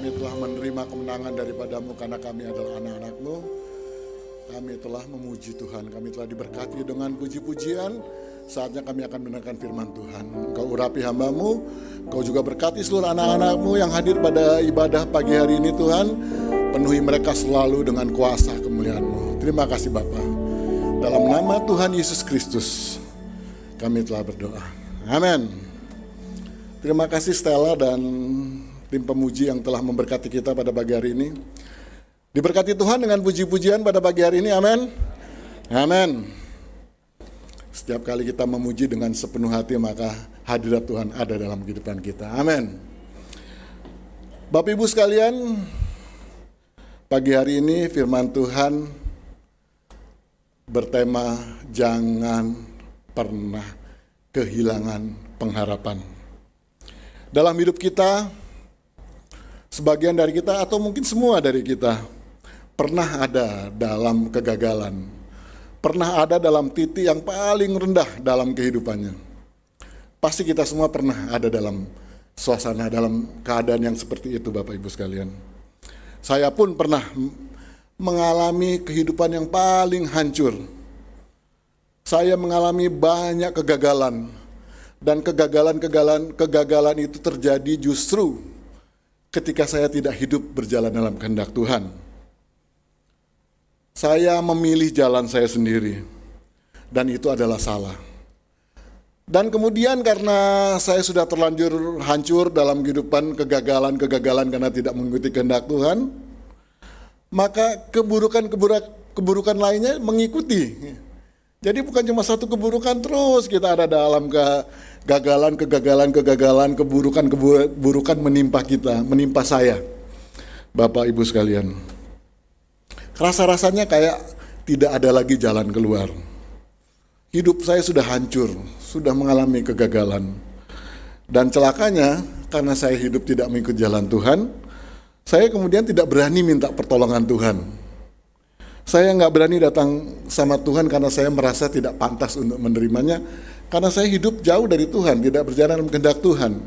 Kami telah menerima kemenangan daripadamu karena kami adalah anak-anak-Mu. Kami telah memuji Tuhan, kami telah diberkati dengan puji-pujian. Saatnya kami akan mendengarkan firman Tuhan. Engkau urapi hamba-Mu, Engkau juga berkati seluruh anak-anak-Mu yang hadir pada ibadah pagi hari ini Tuhan. Penuhi mereka selalu dengan kuasa kemuliaan-Mu. Terima kasih Bapa. Dalam nama Tuhan Yesus Kristus kami telah berdoa. Amin. Terima kasih Stella dan tim pemuji yang telah memberkati kita pada pagi hari ini. Diberkati Tuhan dengan puji-pujian pada pagi hari ini, amin. Amin. Setiap kali kita memuji dengan sepenuh hati, maka hadirat Tuhan ada dalam kehidupan kita, amin. Bapak Ibu sekalian, pagi hari ini firman Tuhan bertema jangan pernah kehilangan pengharapan. Dalam hidup kita, sebagian dari kita atau mungkin semua dari kita pernah ada dalam kegagalan, pernah ada dalam titik yang paling rendah dalam kehidupannya. Pasti kita semua pernah ada dalam suasana, dalam keadaan yang seperti itu Bapak Ibu sekalian. Saya pun pernah mengalami kehidupan yang paling hancur. Saya mengalami banyak kegagalan, dan kegagalan itu terjadi justru ketika saya tidak hidup berjalan dalam kehendak Tuhan. Saya memilih jalan saya sendiri, dan itu adalah salah. Dan kemudian karena saya sudah terlanjur hancur dalam kehidupan kegagalan karena tidak mengikuti kehendak Tuhan, maka keburukan lainnya mengikuti. Jadi bukan cuma satu keburukan, terus kita ada dalam kegagalan, keburukan menimpa kita, menimpa saya. Bapak Ibu sekalian, rasa-rasanya kayak tidak ada lagi jalan keluar. Hidup saya sudah hancur, sudah mengalami kegagalan. Dan celakanya, karena saya hidup tidak mengikut jalan Tuhan, saya kemudian tidak berani minta pertolongan Tuhan. Saya nggak berani datang sama Tuhan karena saya merasa tidak pantas untuk menerimanya. Karena saya hidup jauh dari Tuhan, tidak berjalan dalam kehendak Tuhan.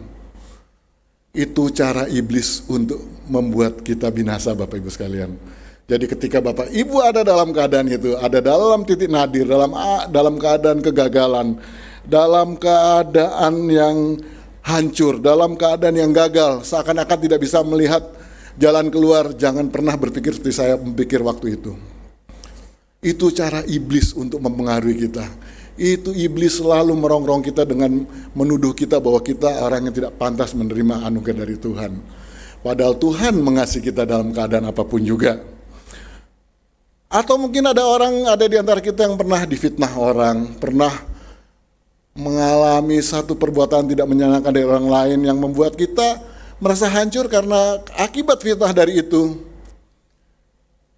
Itu cara iblis untuk membuat kita binasa Bapak Ibu sekalian. Jadi ketika Bapak Ibu ada dalam keadaan itu, ada dalam titik nadir, dalam keadaan kegagalan, dalam keadaan yang hancur, dalam keadaan yang gagal, seakan-akan tidak bisa melihat jalan keluar, jangan pernah berpikir seperti saya berpikir waktu itu. Itu cara iblis untuk mempengaruhi kita. Itu iblis selalu merongrong kita dengan menuduh kita bahwa kita orang yang tidak pantas menerima anugerah dari Tuhan. Padahal Tuhan mengasihi kita dalam keadaan apapun juga. Atau mungkin ada di antara kita yang pernah difitnah orang, pernah mengalami satu perbuatan tidak menyenangkan dari orang lain yang membuat kita merasa hancur karena akibat fitnah dari itu.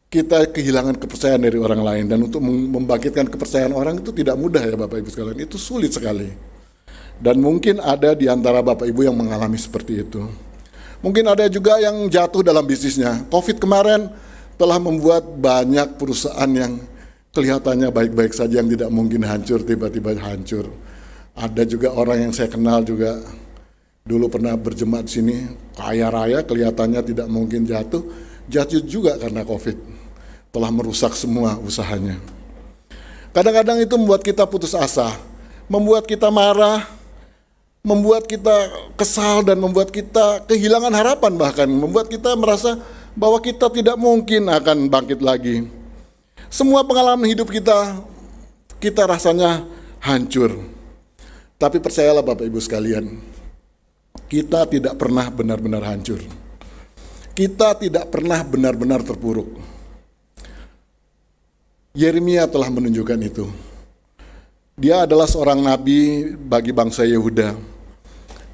Kita kehilangan kepercayaan dari orang lain, dan untuk membangkitkan kepercayaan orang itu tidak mudah ya Bapak Ibu sekalian, itu sulit sekali. Dan mungkin ada di antara Bapak Ibu yang mengalami seperti itu. Mungkin ada juga yang jatuh dalam bisnisnya. Covid kemarin telah membuat banyak perusahaan yang kelihatannya baik-baik saja, yang tidak mungkin hancur, tiba-tiba hancur. Ada juga orang yang saya kenal juga dulu pernah berjemaat di sini, kaya raya, kelihatannya tidak mungkin jatuh juga karena Covid. Telah merusak semua usahanya. Kadang-kadang itu membuat kita putus asa, membuat kita marah, membuat kita kesal, dan membuat kita kehilangan harapan, bahkan membuat kita merasa bahwa kita tidak mungkin akan bangkit lagi. Semua pengalaman hidup kita rasanya hancur. Tapi percayalah Bapak Ibu sekalian, kita tidak pernah benar-benar hancur. Kita tidak pernah benar-benar terpuruk. Yeremia telah menunjukkan itu. Dia adalah seorang nabi bagi bangsa Yehuda.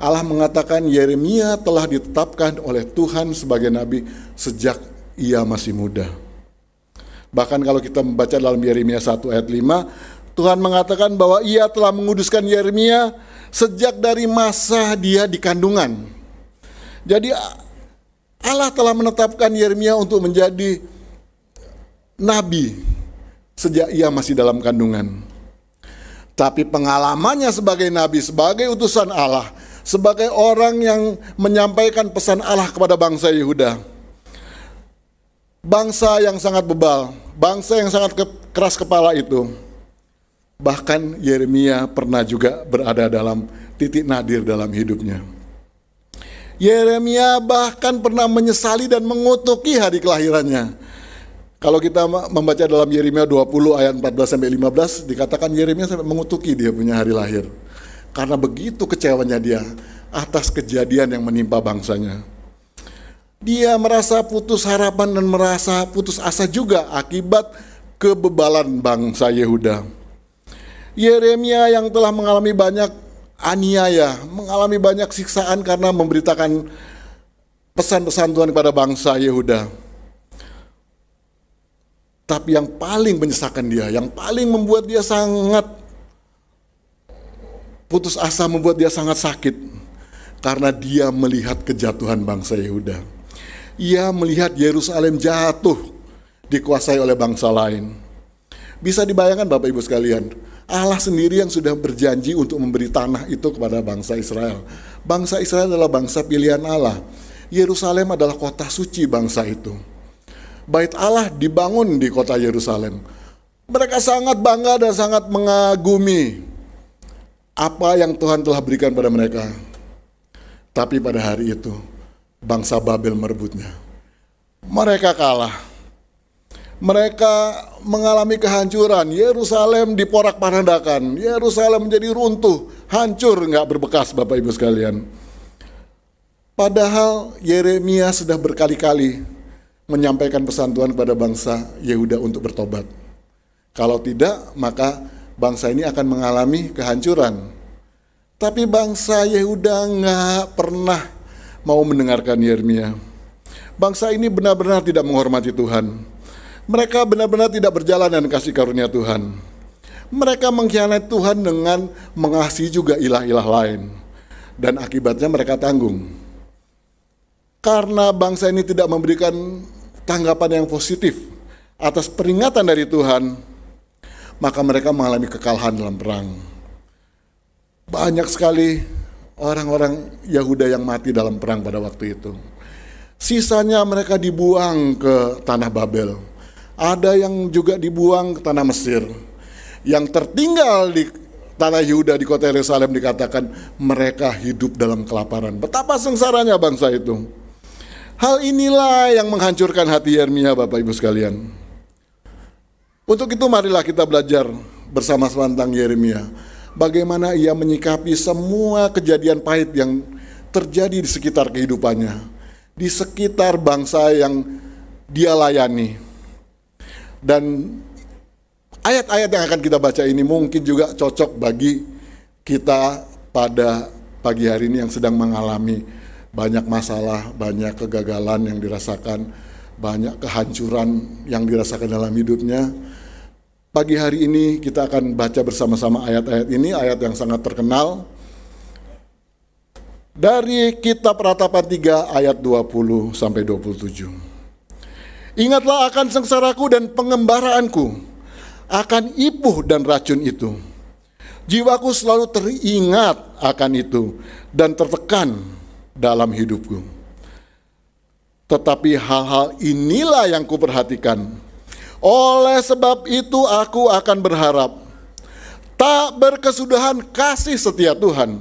Allah mengatakan Yeremia telah ditetapkan oleh Tuhan sebagai nabi sejak ia masih muda. Bahkan kalau kita membaca dalam Yeremia 1 ayat 5, Tuhan mengatakan bahwa ia telah menguduskan Yeremia sejak dari masa dia di kandungan. Jadi Allah telah menetapkan Yeremia untuk menjadi nabi sejak ia masih dalam kandungan. Tapi pengalamannya sebagai nabi, sebagai utusan Allah, sebagai orang yang menyampaikan pesan Allah kepada bangsa Yehuda. Bangsa yang sangat bebal, bangsa yang sangat keras kepala itu. Bahkan Yeremia pernah juga berada dalam titik nadir dalam hidupnya. Yeremia bahkan pernah menyesali dan mengutuki hari kelahirannya. Kalau kita membaca dalam Yeremia 20 ayat 14-15, dikatakan Yeremia sampai mengutuki dia punya hari lahir. Karena begitu kecewanya dia atas kejadian yang menimpa bangsanya. Dia merasa putus harapan dan merasa putus asa juga akibat kebebalan bangsa Yehuda. Yeremia yang telah mengalami banyak aniaya, mengalami banyak siksaan karena memberitakan pesan-pesan Tuhan kepada bangsa Yehuda. Tapi yang paling menyesakan dia, yang paling membuat dia sangat putus asa, membuat dia sangat sakit, karena dia melihat kejatuhan bangsa Yehuda. Ia melihat Yerusalem jatuh, dikuasai oleh bangsa lain. Bisa dibayangkan Bapak Ibu sekalian, Allah sendiri yang sudah berjanji untuk memberi tanah itu kepada bangsa Israel. Bangsa Israel adalah bangsa pilihan Allah. Yerusalem adalah kota suci bangsa itu. Bait Allah dibangun di kota Yerusalem. Mereka sangat bangga dan sangat mengagumi apa yang Tuhan telah berikan pada mereka. Tapi pada hari itu, bangsa Babel merebutnya. Mereka kalah. Mereka mengalami kehancuran. Yerusalem diporak-porandakan. Yerusalem menjadi runtuh, hancur, nggak berbekas Bapak Ibu sekalian. Padahal Yeremia sudah berkali-kali menyampaikan pesan Tuhan kepada bangsa Yehuda untuk bertobat. Kalau tidak, maka bangsa ini akan mengalami kehancuran. Tapi bangsa Yehuda nggak pernah mau mendengarkan Yeremia. Bangsa ini benar-benar tidak menghormati Tuhan. Mereka benar-benar tidak berjalan dan kasih karunia Tuhan. Mereka mengkhianati Tuhan dengan mengasihi juga ilah-ilah lain. Dan akibatnya mereka tanggung. Karena bangsa ini tidak memberikan tanggapan yang positif atas peringatan dari Tuhan, maka mereka mengalami kekalahan dalam perang. Banyak sekali orang-orang Yehuda yang mati dalam perang pada waktu itu. Sisanya mereka dibuang ke tanah Babel. Ada yang juga dibuang ke tanah Mesir. Yang tertinggal di tanah Yehuda di kota Yerusalem dikatakan mereka hidup dalam kelaparan. Betapa sengsaranya bangsa itu. Hal inilah yang menghancurkan hati Yeremia Bapak Ibu sekalian. Untuk itu marilah kita belajar bersama-sama tentang Yeremia. Bagaimana ia menyikapi semua kejadian pahit yang terjadi di sekitar kehidupannya. Di sekitar bangsa yang dia layani. Dan ayat-ayat yang akan kita baca ini mungkin juga cocok bagi kita pada pagi hari ini yang sedang mengalami banyak masalah, banyak kegagalan yang dirasakan, banyak kehancuran yang dirasakan dalam hidupnya. Pagi hari ini kita akan baca bersama-sama ayat-ayat ini, ayat yang sangat terkenal. Dari kitab Ratapan 3 ayat 20-27. Ingatlah akan sengsaraku dan pengembaraanku, akan ipuh dan racun itu. Jiwaku selalu teringat akan itu dan tertekan dalam hidupku. Tetapi hal-hal inilah yang kuperhatikan. Oleh sebab itu aku akan berharap. Tak berkesudahan kasih setia Tuhan.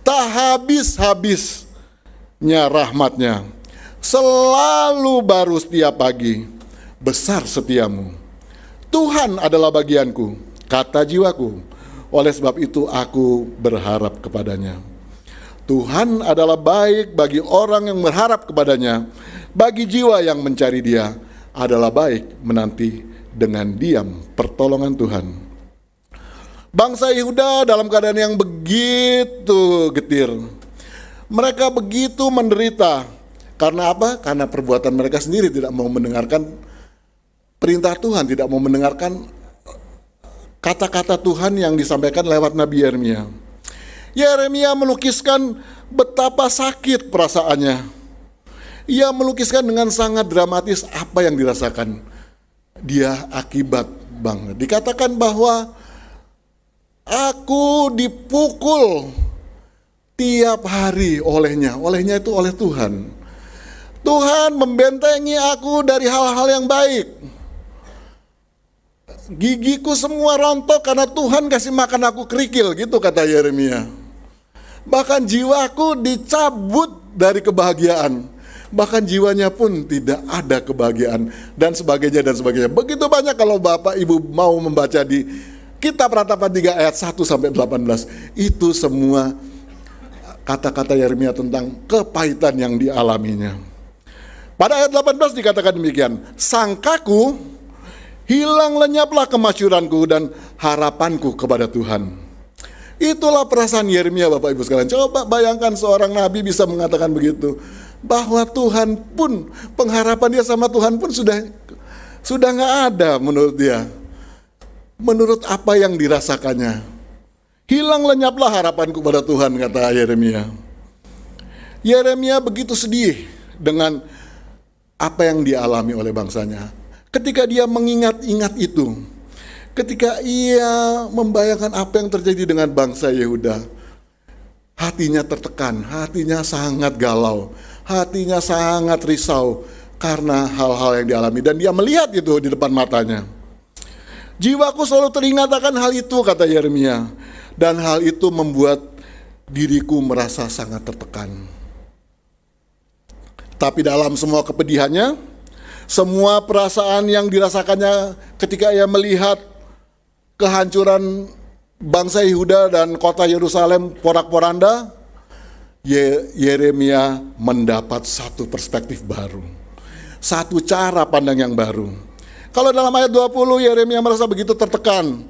Tak habis-habisnya rahmatnya. Selalu baru setiap pagi. Besar setiamu. Tuhan adalah bagianku, kata jiwaku. Oleh sebab itu aku berharap kepadanya. Tuhan adalah baik bagi orang yang berharap kepadanya. Bagi jiwa yang mencari Dia adalah baik menanti dengan diam pertolongan Tuhan. Bangsa Yehuda dalam keadaan yang begitu getir. Mereka begitu menderita. Karena apa? Karena perbuatan mereka sendiri tidak mau mendengarkan perintah Tuhan, tidak mau mendengarkan kata-kata Tuhan yang disampaikan lewat Nabi Yeremia. Yeremia melukiskan betapa sakit perasaannya. Ia melukiskan dengan sangat dramatis apa yang dirasakan dia akibat banget. Dikatakan bahwa aku dipukul tiap hari olehnya itu oleh Tuhan. Tuhan membentengi aku dari hal-hal yang baik. Gigiku semua rontok karena Tuhan kasih makan aku kerikil, gitu kata Yeremia. Bahkan jiwaku dicabut dari kebahagiaan. Bahkan jiwanya pun tidak ada kebahagiaan, dan sebagainya dan sebagainya. Begitu banyak kalau Bapak Ibu mau membaca di Kitab Ratapan 3 ayat 1 sampai 18. Itu semua kata-kata Yeremia tentang kepahitan yang dialaminya. Pada ayat 18 dikatakan demikian, sangkaku hilang lenyaplah kemasyuranku dan harapanku kepada Tuhan. Itulah perasaan Yeremia, Bapak Ibu sekalian. Coba bayangkan seorang nabi bisa mengatakan begitu, bahwa Tuhan pun, pengharapan dia sama Tuhan pun sudah nggak ada menurut dia, menurut apa yang dirasakannya. Hilang lenyaplah harapanku kepada Tuhan, kata Yeremia. Yeremia begitu sedih dengan apa yang dialami oleh bangsanya. Ketika dia mengingat-ingat itu, ketika ia membayangkan apa yang terjadi dengan bangsa Yehuda, hatinya tertekan, hatinya sangat galau, hatinya sangat risau karena hal-hal yang dialami, dan dia melihat itu di depan matanya. Jiwaku selalu teringat akan hal itu, kata Yeremia, dan hal itu membuat diriku merasa sangat tertekan. Tapi dalam semua kepedihannya, semua perasaan yang dirasakannya ketika ia melihat kehancuran bangsa Yehuda dan kota Yerusalem porak-poranda, Yeremia mendapat satu perspektif baru, satu cara pandang yang baru. Kalau dalam ayat 20 Yeremia merasa begitu tertekan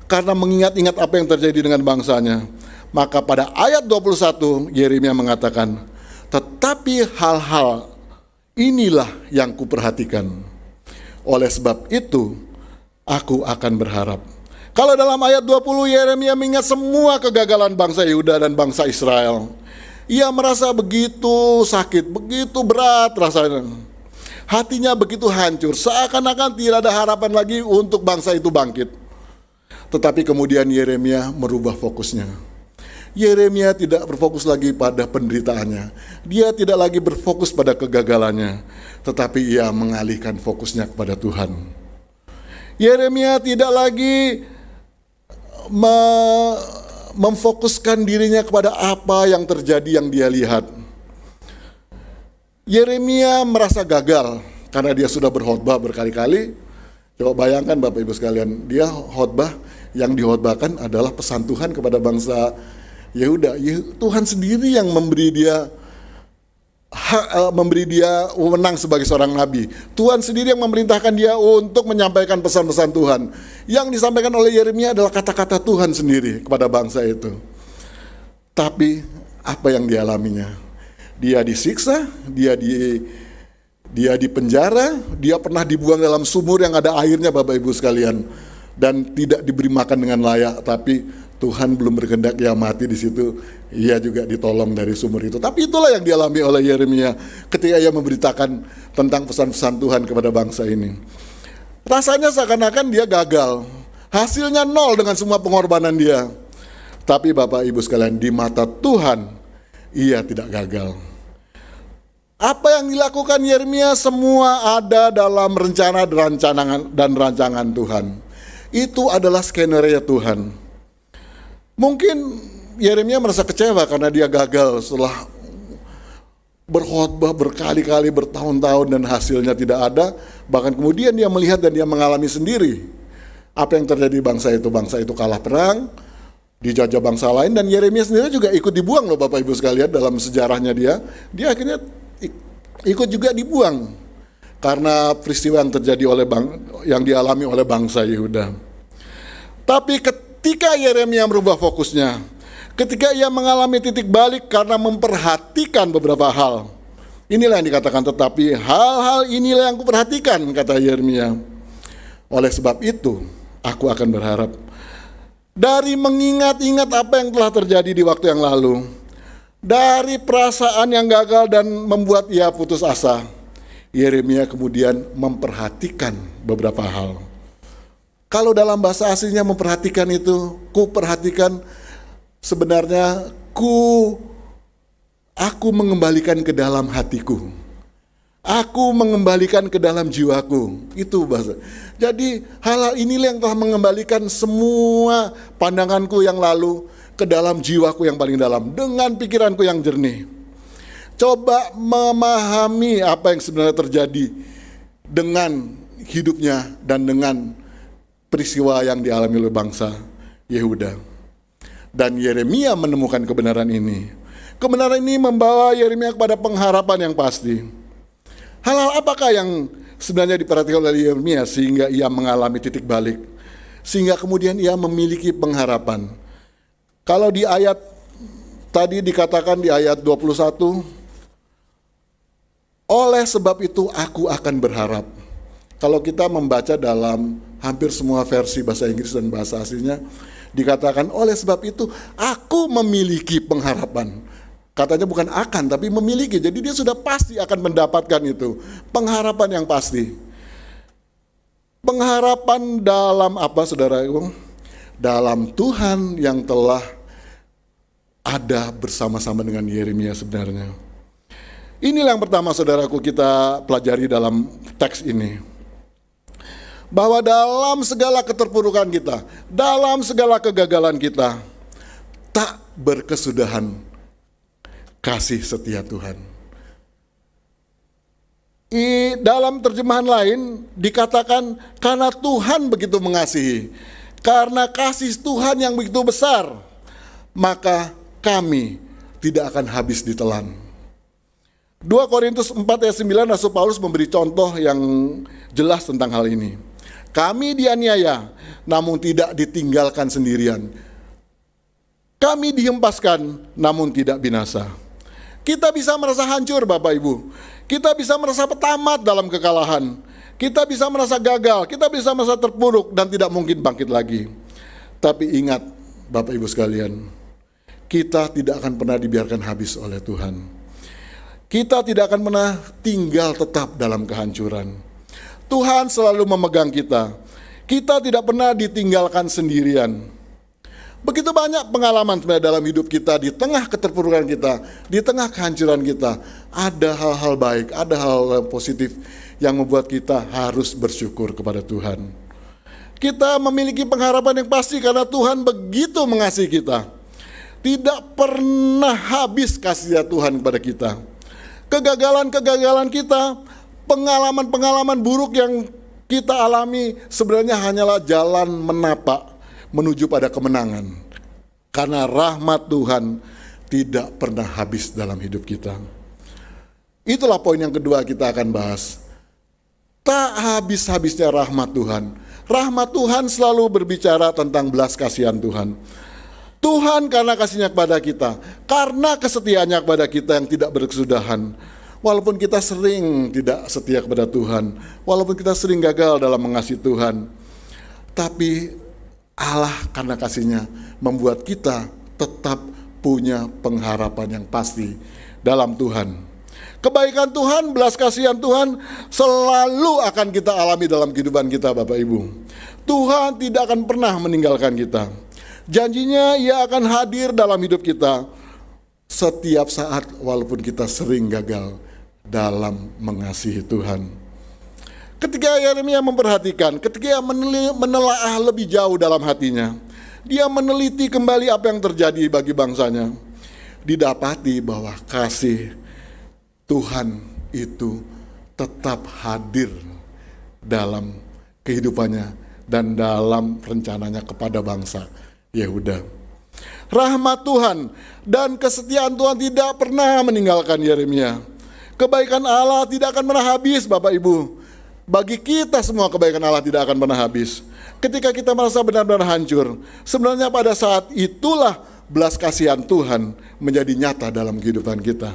karena mengingat-ingat apa yang terjadi dengan bangsanya, maka pada ayat 21 Yeremia mengatakan, tetapi hal-hal inilah yang kuperhatikan. Oleh sebab itu, aku akan berharap. Kalau dalam ayat 20 Yeremia mengingat semua kegagalan bangsa Yehuda dan bangsa Israel, ia merasa begitu sakit, begitu berat rasanya. Hatinya begitu hancur, seakan-akan tidak ada harapan lagi untuk bangsa itu bangkit. Tetapi kemudian Yeremia merubah fokusnya. Yeremia tidak berfokus lagi pada penderitaannya. Dia tidak lagi berfokus pada kegagalannya, tetapi ia mengalihkan fokusnya kepada Tuhan. Yeremia tidak lagi memfokuskan dirinya kepada apa yang terjadi yang dia lihat. Yeremia merasa gagal karena dia sudah berkhotbah berkali-kali. Coba bayangkan Bapak Ibu sekalian, dia khotbah, yang dihotbahkan adalah pesan Tuhan kepada bangsa Yehuda. Tuhan sendiri yang memberi dia wewenang sebagai seorang nabi. Tuhan sendiri yang memerintahkan dia untuk menyampaikan pesan-pesan Tuhan. Yang disampaikan oleh Yeremia adalah kata-kata Tuhan sendiri kepada bangsa itu. Tapi apa yang dialaminya? Dia disiksa, dia dipenjara, dia pernah dibuang dalam sumur yang ada airnya, Bapak Ibu sekalian, dan tidak diberi makan dengan layak. Tapi Tuhan belum berkehendak ia mati di situ, ia juga ditolong dari sumur itu. Tapi itulah yang dialami oleh Yeremia ketika ia memberitakan tentang pesan-pesan Tuhan kepada bangsa ini. Rasanya seakan-akan dia gagal, hasilnya nol dengan semua pengorbanan dia. Tapi Bapak Ibu sekalian, di mata Tuhan ia tidak gagal. Apa yang dilakukan Yeremia semua ada dalam rencana dan rancangan Tuhan. Itu adalah skenario Tuhan. Mungkin Yeremia merasa kecewa karena dia gagal setelah berkhotbah berkali-kali, bertahun-tahun, dan hasilnya tidak ada. Bahkan kemudian dia melihat dan dia mengalami sendiri apa yang terjadi bangsa itu. Bangsa itu kalah perang, dijajah bangsa lain, dan Yeremia sendiri juga ikut dibuang loh Bapak Ibu sekalian. Dalam sejarahnya dia akhirnya ikut juga dibuang karena peristiwa yang terjadi yang dialami oleh bangsa Yehuda. Tapi ketika Yeremia merubah fokusnya, ketika ia mengalami titik balik karena memperhatikan beberapa hal, inilah yang dikatakan, tetapi hal-hal inilah yang kuperhatikan, kata Yeremia. Oleh sebab itu, aku akan berharap. Dari mengingat-ingat apa yang telah terjadi di waktu yang lalu, dari perasaan yang gagal dan membuat ia putus asa, Yeremia kemudian memperhatikan beberapa hal. Kalau dalam bahasa aslinya memperhatikan itu, ku perhatikan, sebenarnya ku Aku mengembalikan ke dalam hatiku. Aku mengembalikan ke dalam jiwaku. Itu bahasa. Jadi hal-hal inilah yang telah mengembalikan semua pandanganku yang lalu ke dalam jiwaku yang paling dalam. Dengan pikiranku yang jernih. Coba memahami apa yang sebenarnya terjadi dengan hidupnya dan dengan peristiwa yang dialami oleh bangsa Yehuda. Dan Yeremia menemukan kebenaran ini. Kebenaran ini membawa Yeremia kepada pengharapan yang pasti. Hal-hal apakah yang sebenarnya diperhatikan oleh Yeremia sehingga ia mengalami titik balik? Sehingga kemudian ia memiliki pengharapan. Kalau di ayat tadi dikatakan di ayat 21, oleh sebab itu aku akan berharap. Kalau kita membaca dalam hampir semua versi bahasa Inggris dan bahasa aslinya, dikatakan oleh sebab itu aku memiliki pengharapan. Katanya bukan akan, tapi memiliki. Jadi dia sudah pasti akan mendapatkan itu. Pengharapan yang pasti. Pengharapan dalam apa, saudara? Dalam Tuhan yang telah ada bersama-sama dengan Yeremia sebenarnya. Inilah yang pertama, saudaraku, kita pelajari dalam teks ini. Bahwa dalam segala keterpurukan kita, dalam segala kegagalan kita, tak berkesudahan kasih setia Tuhan. Dalam terjemahan lain dikatakan karena Tuhan begitu mengasihi, karena kasih Tuhan yang begitu besar, maka kami tidak akan habis ditelan. 2 Korintus 4 ayat 9 Rasul Paulus memberi contoh yang jelas tentang hal ini. Kami dianiaya namun tidak ditinggalkan sendirian. Kami dihempaskan namun tidak binasa. Kita bisa merasa hancur, Bapak Ibu. Kita bisa merasa tamat dalam kekalahan. Kita bisa merasa gagal. Kita bisa merasa terpuruk dan tidak mungkin bangkit lagi. Tapi ingat, Bapak Ibu sekalian, kita tidak akan pernah dibiarkan habis oleh Tuhan. Kita tidak akan pernah tinggal tetap dalam kehancuran. Tuhan selalu memegang kita. Kita tidak pernah ditinggalkan sendirian. Begitu banyak pengalaman sebenarnya dalam hidup kita, di tengah keterpurukan kita, di tengah kehancuran kita, ada hal-hal baik, ada hal-hal positif yang membuat kita harus bersyukur kepada Tuhan. Kita memiliki pengharapan yang pasti karena Tuhan begitu mengasihi kita. Tidak pernah habis kasih Tuhan kepada kita. Kegagalan-kegagalan kita, pengalaman-pengalaman buruk yang kita alami sebenarnya hanyalah jalan menapak menuju pada kemenangan. Karena rahmat Tuhan tidak pernah habis dalam hidup kita. Itulah poin yang kedua kita akan bahas. Tak habis-habisnya rahmat Tuhan. Rahmat Tuhan selalu berbicara tentang belas kasihan Tuhan. Tuhan karena kasihnya kepada kita, karena kesetiaannya kepada kita yang tidak berkesudahan. Walaupun kita sering tidak setia kepada Tuhan, walaupun kita sering gagal dalam mengasihi Tuhan, tapi Allah karena kasihnya membuat kita tetap punya pengharapan yang pasti dalam Tuhan. Kebaikan Tuhan, belas kasihan Tuhan selalu akan kita alami dalam kehidupan kita, Bapak Ibu. Tuhan tidak akan pernah meninggalkan kita. Janjinya Ia akan hadir dalam hidup kita setiap saat walaupun kita sering gagal dalam mengasihi Tuhan. Ketika Yeremia memperhatikan, ketika ia menelaah lebih jauh dalam hatinya, dia meneliti kembali apa yang terjadi bagi bangsanya. Didapati bahwa kasih Tuhan itu tetap hadir dalam kehidupannya dan dalam rencananya kepada bangsa Yehuda. Rahmat Tuhan dan kesetiaan Tuhan tidak pernah meninggalkan Yeremia. Kebaikan Allah tidak akan pernah habis, Bapak Ibu. Bagi kita semua kebaikan Allah tidak akan pernah habis. Ketika kita merasa benar-benar hancur, sebenarnya pada saat itulah belas kasihan Tuhan menjadi nyata dalam kehidupan kita.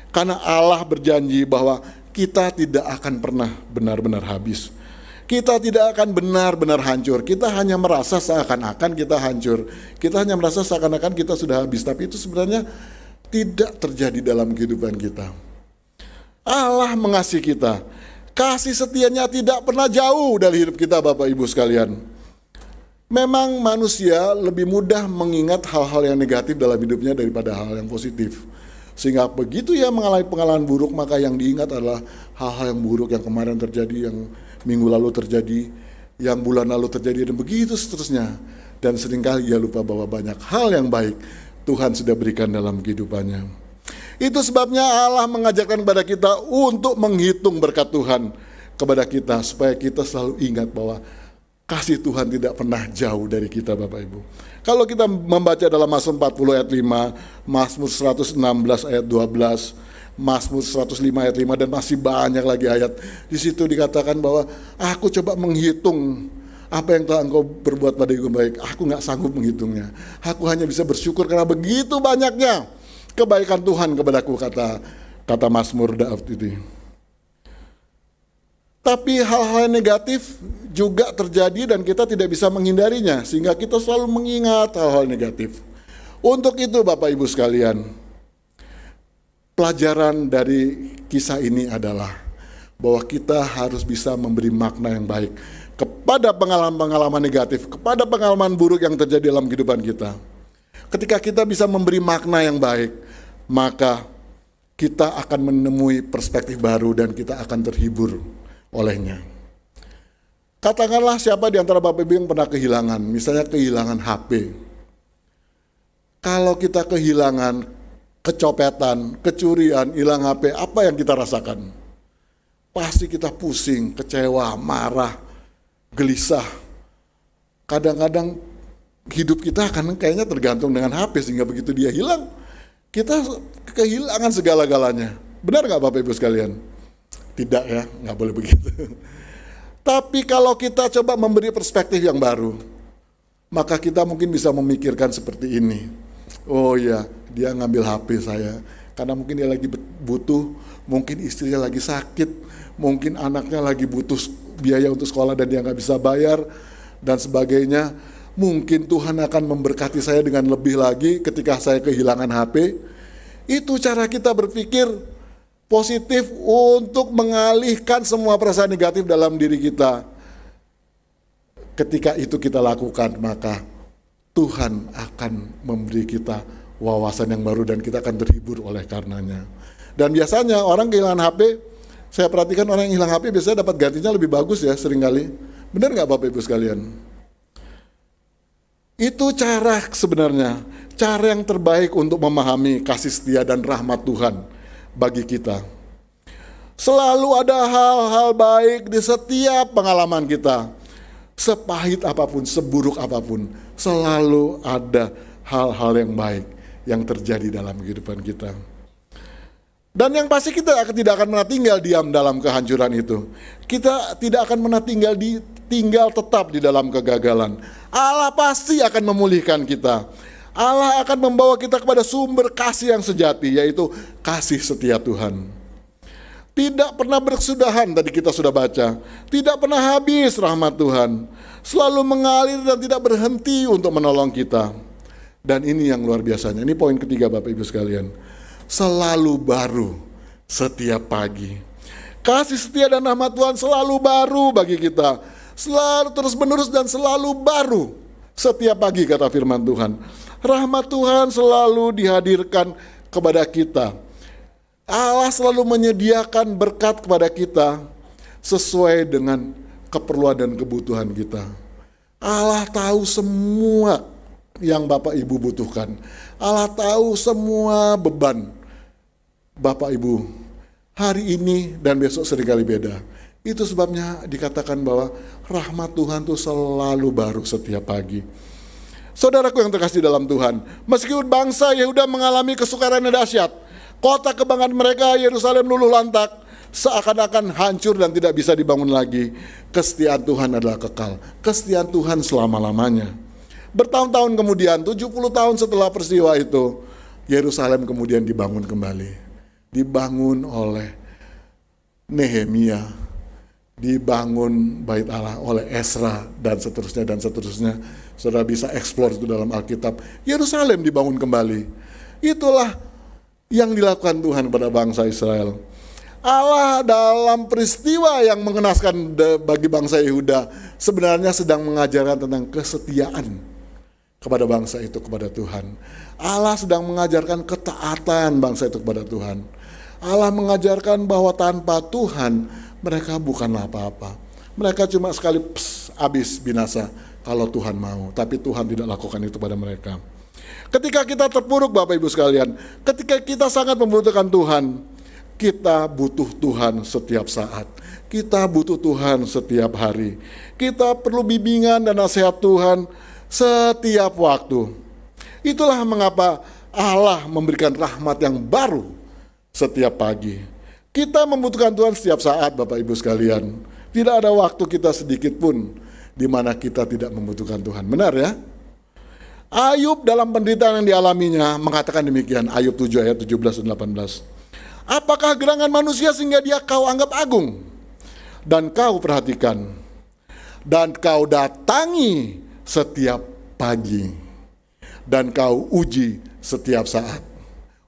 Karena Allah berjanji bahwa kita tidak akan pernah benar-benar habis. Kita tidak akan benar-benar hancur. Kita hanya merasa seakan-akan kita hancur. Kita hanya merasa seakan-akan kita sudah habis. Tapi itu sebenarnya tidak terjadi dalam kehidupan kita. Allah mengasihi kita. Kasih setianya tidak pernah jauh dari hidup kita, Bapak Ibu sekalian. Memang manusia lebih mudah mengingat hal-hal yang negatif dalam hidupnya daripada hal yang positif. Sehingga begitu ia mengalami pengalaman buruk, maka yang diingat adalah hal-hal yang buruk yang kemarin terjadi, yang minggu lalu terjadi, yang bulan lalu terjadi, dan begitu seterusnya. Dan seringkali ia lupa bahwa banyak hal yang baik Tuhan sudah berikan dalam kehidupannya. Itu sebabnya Allah mengajarkan kepada kita untuk menghitung berkat Tuhan kepada kita, supaya kita selalu ingat bahwa kasih Tuhan tidak pernah jauh dari kita, Bapak Ibu. Kalau kita membaca dalam Mazmur 40 ayat 5, Mazmur 116 ayat 12, Mazmur 105 ayat 5, dan masih banyak lagi ayat. Di situ dikatakan bahwa aku coba menghitung apa yang telah engkau berbuat pada aku baik. Aku gak sanggup menghitungnya. Aku hanya bisa bersyukur karena begitu banyaknya kebaikan Tuhan kepadaku, kata Mazmur Daud itu. Tapi hal-hal negatif juga terjadi dan kita tidak bisa menghindarinya, sehingga kita selalu mengingat hal-hal negatif. Untuk itu Bapak Ibu sekalian, pelajaran dari kisah ini adalah bahwa kita harus bisa memberi makna yang baik kepada pengalaman-pengalaman negatif, kepada pengalaman buruk yang terjadi dalam kehidupan kita. Ketika kita bisa memberi makna yang baik, maka kita akan menemui perspektif baru dan kita akan terhibur olehnya. Katakanlah siapa di antara Bapak Ibu yang pernah kehilangan, misalnya kehilangan HP. Kalau kita kehilangan, kecopetan, kecurian, hilang HP, apa yang kita rasakan? Pasti kita pusing, kecewa, marah, gelisah. Kadang-kadang hidup kita akan kayaknya tergantung dengan HP, sehingga begitu dia hilang, kita kehilangan segala-galanya. Benar nggak Bapak Ibu sekalian? Tidak ya, nggak boleh begitu. Tapi kalau kita coba memberi perspektif yang baru, maka kita mungkin bisa memikirkan seperti ini. Oh ya, dia ngambil HP saya karena mungkin dia lagi butuh, mungkin istrinya lagi sakit, mungkin anaknya lagi butuh biaya untuk sekolah dan dia nggak bisa bayar, dan sebagainya. Mungkin Tuhan akan memberkati saya dengan lebih lagi ketika saya kehilangan HP. Itu cara kita berpikir positif untuk mengalihkan semua perasaan negatif dalam diri kita. Ketika itu kita lakukan, maka Tuhan akan memberi kita wawasan yang baru dan kita akan terhibur oleh karenanya. Dan biasanya orang kehilangan HP, saya perhatikan orang yang hilang HP biasanya dapat gantinya lebih bagus ya seringkali. Benar nggak Bapak Ibu sekalian? Itu cara sebenarnya, cara yang terbaik untuk memahami kasih setia dan rahmat Tuhan bagi kita. Selalu ada hal-hal baik di setiap pengalaman kita. Sepahit apapun, seburuk apapun, selalu ada hal-hal yang baik yang terjadi dalam kehidupan kita. Dan yang pasti kita tidak akan pernah tinggal diam dalam kehancuran itu. Kita tidak akan pernah tinggal tetap di dalam kegagalan. Allah pasti akan memulihkan kita. Allah akan membawa kita kepada sumber kasih yang sejati, yaitu kasih setia Tuhan. Tidak pernah berkesudahan, tadi kita sudah baca. Tidak pernah habis rahmat Tuhan. Selalu mengalir dan tidak berhenti untuk menolong kita. Dan ini yang luar biasanya. Ini poin ketiga Bapak Ibu sekalian. Selalu baru setiap pagi. Kasih setia dan rahmat Tuhan selalu baru bagi kita. Selalu terus menerus dan selalu baru setiap pagi, kata firman Tuhan. Rahmat Tuhan selalu dihadirkan kepada kita. Allah selalu menyediakan berkat kepada kita sesuai dengan keperluan dan kebutuhan kita. Allah tahu semua yang Bapak Ibu butuhkan. Allah tahu semua beban Bapak Ibu hari ini dan besok seringkali beda. Itu sebabnya dikatakan bahwa rahmat Tuhan itu selalu baru setiap pagi. Saudaraku yang terkasih dalam Tuhan, meskipun bangsa Yehuda mengalami kesukaran yang dahsyat, kota kebanggaan mereka Yerusalem luluh lantak, seakan-akan hancur dan tidak bisa dibangun lagi, kesetiaan Tuhan adalah kekal. Kesetiaan Tuhan selama-lamanya. Bertahun-tahun kemudian, 70 tahun setelah peristiwa itu, Yerusalem kemudian dibangun kembali. Dibangun oleh Nehemia, dibangun bait Allah oleh Ezra, dan seterusnya dan seterusnya. Saudara bisa eksplor itu dalam Alkitab. Yerusalem dibangun kembali. Itulah yang dilakukan Tuhan pada bangsa Israel. Allah dalam peristiwa yang mengenaskan bagi bangsa Yehuda sebenarnya sedang mengajarkan tentang kesetiaan kepada bangsa itu kepada Tuhan. Allah sedang mengajarkan ketaatan bangsa itu kepada Tuhan. Allah mengajarkan bahwa tanpa Tuhan mereka bukanlah apa-apa. Mereka cuma sekali habis binasa kalau Tuhan mau. Tapi Tuhan tidak lakukan itu pada mereka. Ketika kita terpuruk Bapak Ibu sekalian, ketika kita sangat membutuhkan Tuhan, kita butuh Tuhan setiap saat. Kita butuh Tuhan setiap hari. Kita perlu bimbingan dan nasihat Tuhan setiap waktu. Itulah mengapa Allah memberikan rahmat yang baru setiap pagi. Kita membutuhkan Tuhan setiap saat Bapak Ibu sekalian. Tidak ada waktu kita sedikit pun di mana kita tidak membutuhkan Tuhan. Benar ya? Ayub dalam penderitaan yang dialaminya mengatakan demikian. Ayub 7 ayat 17 dan 18. Apakah gerangan manusia sehingga dia kau anggap agung? Dan kau perhatikan. Dan kau datangi setiap pagi. Dan kau uji setiap saat.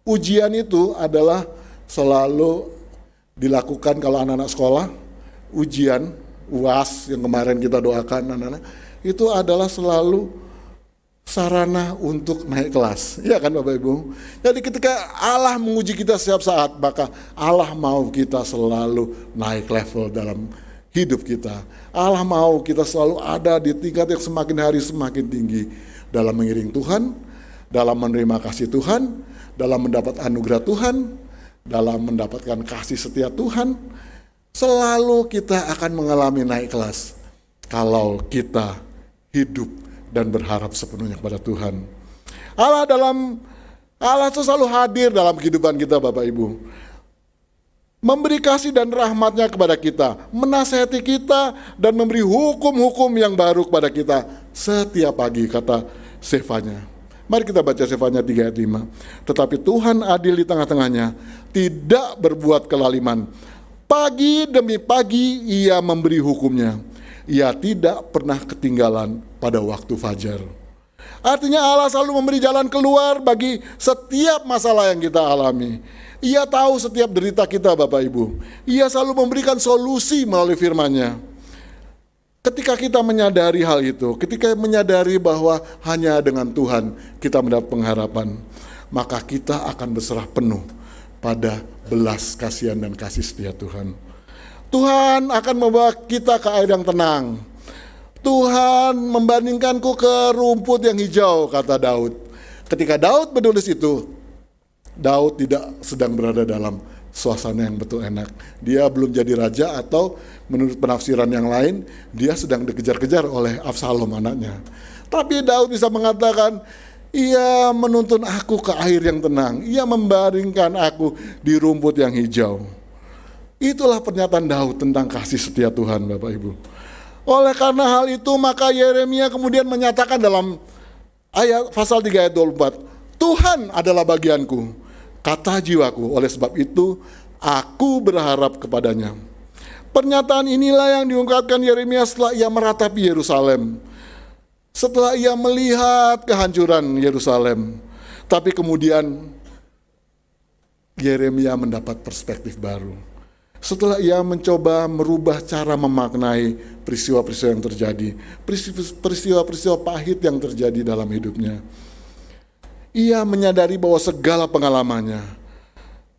Ujian itu adalah selalu dilakukan kalau anak-anak sekolah. Ujian, UAS yang kemarin kita doakan anak-anak, itu adalah selalu sarana untuk naik kelas. Iya kan Bapak Ibu? Jadi ketika Allah menguji kita setiap saat, maka Allah mau kita selalu naik level dalam hidup kita. Allah mau kita selalu ada di tingkat yang semakin hari semakin tinggi dalam mengiring Tuhan, dalam menerima kasih Tuhan, dalam mendapat anugerah Tuhan, dalam mendapatkan kasih setia Tuhan. Selalu kita akan mengalami naik kelas kalau kita hidup dan berharap sepenuhnya kepada Tuhan. Allah itu selalu hadir dalam kehidupan kita Bapak Ibu. Memberi kasih dan rahmatnya kepada kita, menasihati kita dan memberi hukum-hukum yang baru kepada kita setiap pagi, kata Sefanya. Mari kita baca Sefanya 3 ayat 5. Tetapi Tuhan adil di tengah-tengahnya, tidak berbuat kelaliman. Pagi demi pagi ia memberi hukumnya. Ia tidak pernah ketinggalan pada waktu fajar. Artinya Allah selalu memberi jalan keluar bagi setiap masalah yang kita alami. Ia tahu setiap derita kita Bapak Ibu. Ia selalu memberikan solusi melalui firman-Nya. Ketika kita menyadari hal itu, ketika menyadari bahwa hanya dengan Tuhan kita mendapat pengharapan, maka kita akan berserah penuh pada belas kasihan dan kasih setia Tuhan. Tuhan akan membawa kita ke air yang tenang. Tuhan membandingkanku ke rumput yang hijau, kata Daud. Ketika Daud menulis itu, Daud tidak sedang berada dalam suasana yang betul enak. Dia belum jadi raja, atau menurut penafsiran yang lain, dia sedang dikejar-kejar oleh Absalom anaknya. Tapi Daud bisa mengatakan, ia menuntun aku ke air yang tenang. Ia membaringkan aku di rumput yang hijau. Itulah pernyataan Daud tentang kasih setia Tuhan Bapak Ibu. Oleh karena hal itu maka Yeremia kemudian menyatakan dalam pasal 3 ayat 24. Tuhan adalah bagianku, kata jiwaku. Oleh sebab itu aku berharap kepadanya. Pernyataan inilah yang diungkapkan Yeremia setelah ia meratapi Yerusalem. Setelah ia melihat kehancuran Yerusalem, tapi kemudian Yeremia mendapat perspektif baru. Setelah ia mencoba merubah cara memaknai peristiwa-peristiwa yang terjadi, peristiwa-peristiwa pahit yang terjadi dalam hidupnya. Ia menyadari bahwa segala pengalamannya,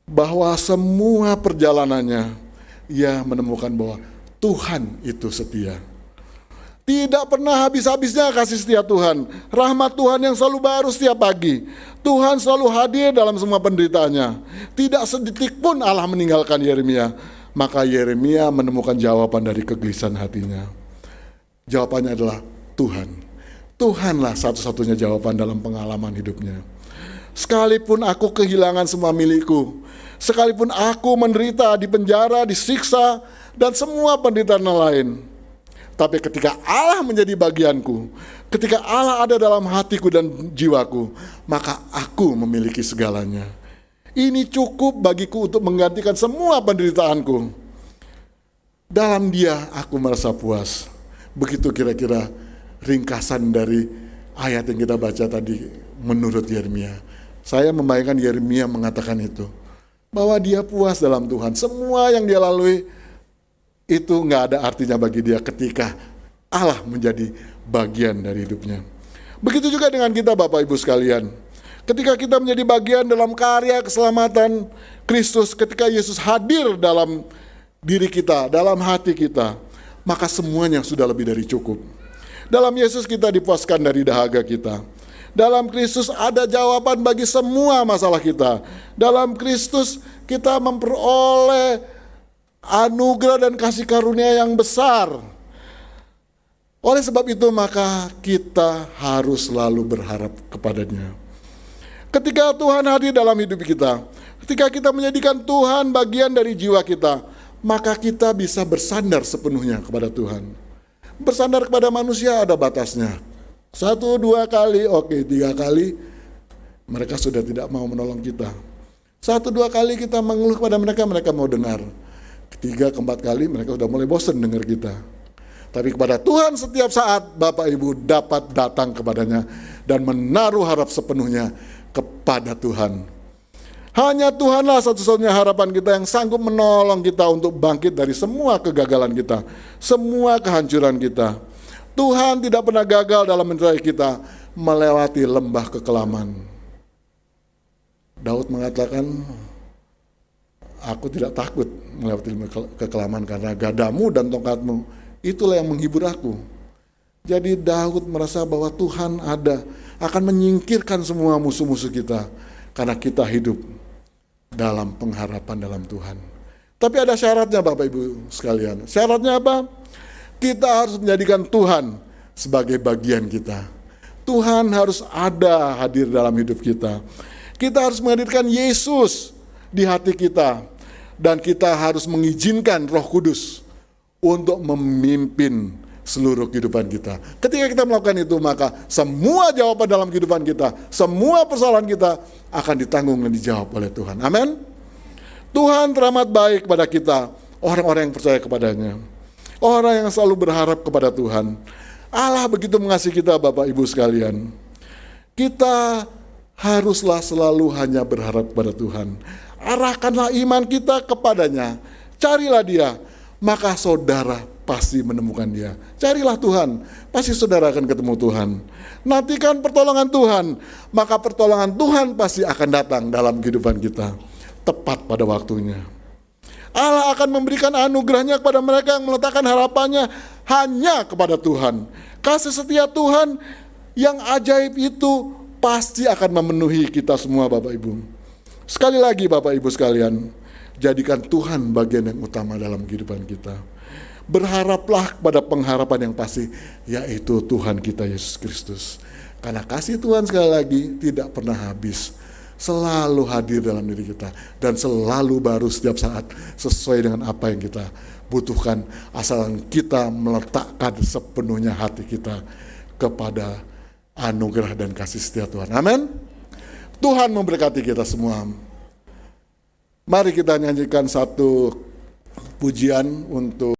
bahwa semua perjalanannya, ia menemukan bahwa Tuhan itu setia. Tidak pernah habis-habisnya kasih setia Tuhan. Rahmat Tuhan yang selalu baru setiap pagi. Tuhan selalu hadir dalam semua penderitaannya. Tidak sedetik pun Allah meninggalkan Yeremia. Maka Yeremia menemukan jawaban dari kegelisahan hatinya. Jawabannya adalah Tuhan. Tuhanlah satu-satunya jawaban dalam pengalaman hidupnya. Sekalipun aku kehilangan semua milikku, sekalipun aku menderita, di penjara, disiksa, dan semua penderitaan lain, tapi ketika Allah menjadi bagianku, ketika Allah ada dalam hatiku dan jiwaku, maka aku memiliki segalanya. Ini cukup bagiku untuk menggantikan semua penderitaanku. Dalam Dia aku merasa puas. Begitu kira-kira ringkasan dari ayat yang kita baca tadi menurut Yeremia. Saya membayangkan Yeremia mengatakan itu, bahwa dia puas dalam Tuhan. Semua yang dia lalui itu gak ada artinya bagi dia ketika Allah menjadi bagian dari hidupnya. Begitu juga dengan kita Bapak Ibu sekalian. Ketika kita menjadi bagian dalam karya keselamatan Kristus, ketika Yesus hadir dalam diri kita, dalam hati kita, maka semuanya sudah lebih dari cukup. Dalam Yesus kita dipuaskan dari dahaga kita. Dalam Kristus ada jawaban bagi semua masalah kita. Dalam Kristus kita memperoleh anugerah dan kasih karunia yang besar. Oleh sebab itu maka kita harus selalu berharap kepadanya. Ketika Tuhan hadir dalam hidup kita, ketika kita menjadikan Tuhan bagian dari jiwa kita, maka kita bisa bersandar sepenuhnya kepada Tuhan. Bersandar kepada manusia ada batasnya. 1, 2 kali, oke, 3 kali, mereka sudah tidak mau menolong kita. 1, 2 kali kita mengeluh kepada mereka, mereka mau dengar. 3, 4 kali mereka sudah mulai bosan dengar kita. Tapi kepada Tuhan setiap saat Bapak Ibu dapat datang kepadanya dan menaruh harap sepenuhnya kepada Tuhan. Hanya Tuhanlah satu-satunya harapan kita yang sanggup menolong kita untuk bangkit dari semua kegagalan kita, semua kehancuran kita. Tuhan tidak pernah gagal dalam menyertai kita melewati lembah kekelaman. Daud mengatakan, aku tidak takut melewati lembah kekelaman karena gadamu dan tongkatmu, itulah yang menghibur aku. Jadi Daud merasa bahwa Tuhan ada, akan menyingkirkan semua musuh-musuh kita karena kita hidup dalam pengharapan dalam Tuhan. Tapi ada syaratnya Bapak Ibu sekalian. Syaratnya apa? Kita harus menjadikan Tuhan sebagai bagian kita. Tuhan harus ada hadir dalam hidup kita. Kita harus menghadirkan Yesus di hati kita. Dan kita harus mengizinkan Roh Kudus untuk memimpin seluruh kehidupan kita. Ketika kita melakukan itu, maka semua jawaban dalam kehidupan kita, semua persoalan kita akan ditanggung dan dijawab oleh Tuhan. Amin. Tuhan teramat baik kepada kita, orang-orang yang percaya kepadanya. Orang yang selalu berharap kepada Tuhan. Allah begitu mengasihi kita Bapak Ibu sekalian. Kita haruslah selalu hanya berharap kepada Tuhan. Arahkanlah iman kita kepadanya. Carilah Dia, maka saudara pasti menemukan Dia. Carilah Tuhan, pasti saudara akan ketemu Tuhan. Nantikan pertolongan Tuhan, maka pertolongan Tuhan pasti akan datang dalam kehidupan kita. Tepat pada waktunya. Allah akan memberikan anugerahnya kepada mereka yang meletakkan harapannya hanya kepada Tuhan. Kasih setia Tuhan yang ajaib itu pasti akan memenuhi kita semua Bapak Ibu. Sekali lagi Bapak Ibu sekalian, jadikan Tuhan bagian yang utama dalam kehidupan kita. Berharaplah pada pengharapan yang pasti, yaitu Tuhan kita Yesus Kristus. Karena kasih Tuhan sekali lagi tidak pernah habis. Selalu hadir dalam diri kita dan selalu baru setiap saat sesuai dengan apa yang kita butuhkan, asal kita meletakkan sepenuhnya hati kita kepada anugerah dan kasih setia Tuhan. Amin. Tuhan memberkati kita semua. Mari kita nyanyikan satu pujian untuk